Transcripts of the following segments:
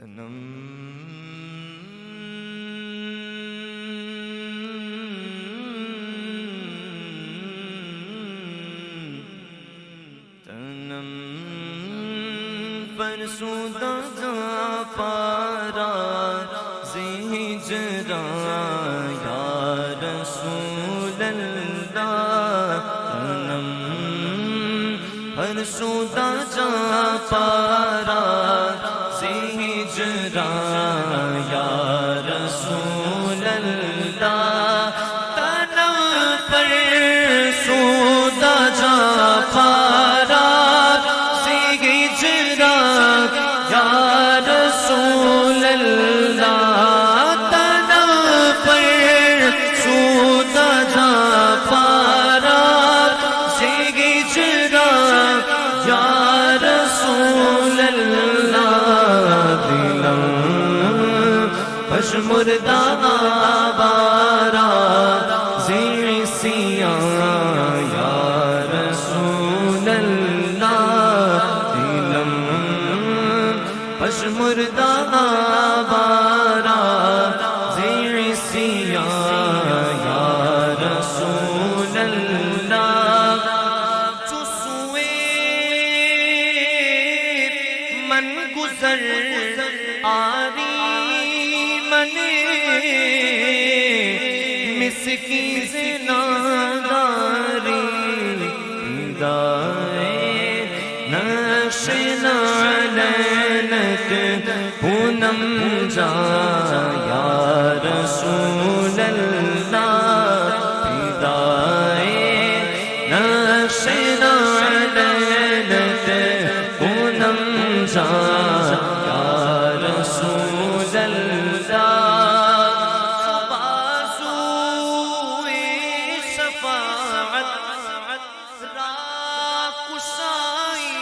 تنم فرسودہ جا پارا زہجرا یا رسول اللہ تنم فرسودہ جا پارا زہجرا یا رسول اللہ تنم فرسودہ جا پارا رسول اللہ تنم فرسودہ جا پارا زہجرا یا رسول اللہ دلم پشمردہ آوارا زیسیاں یا رسول اللہ دلم پشمردہ آوارا زیسیاں یا رسول اللہ چسوے من گزر آری من مسکین سے ناداری دائے نقش نالینت پونم جا یا رسول اللہ فدائے نقش نالینت پونم جا یا رسول اللہ بازوئے شفاعت را کشائی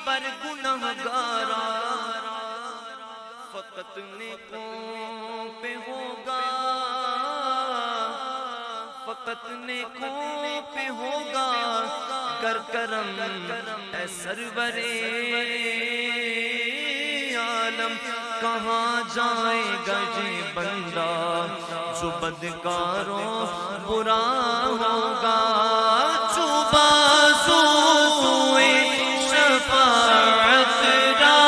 بر گنہگارا فقط نیکوں پہ ہوگا فقط نیکوں پہ ہوگا کر کرم اے سرور عالم کہاں جائے گا یہ بندہ جو بدکاروں برا ہوگا جو بازوئے شفاعت را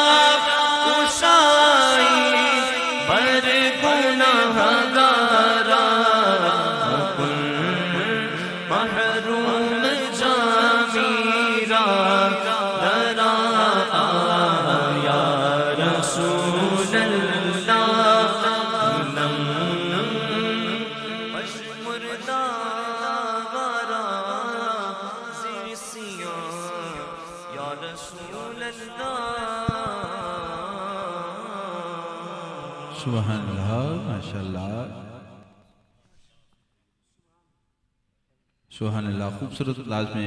کشائی بر گنہگارا کن محروم جامیرا درا یا رسول اللہ تنم پشمردہ آوارا زیسیاں یا رسول اللہ سبحان اللہ ماشاءاللہ سبحان اللہ خوبصورت انداز میں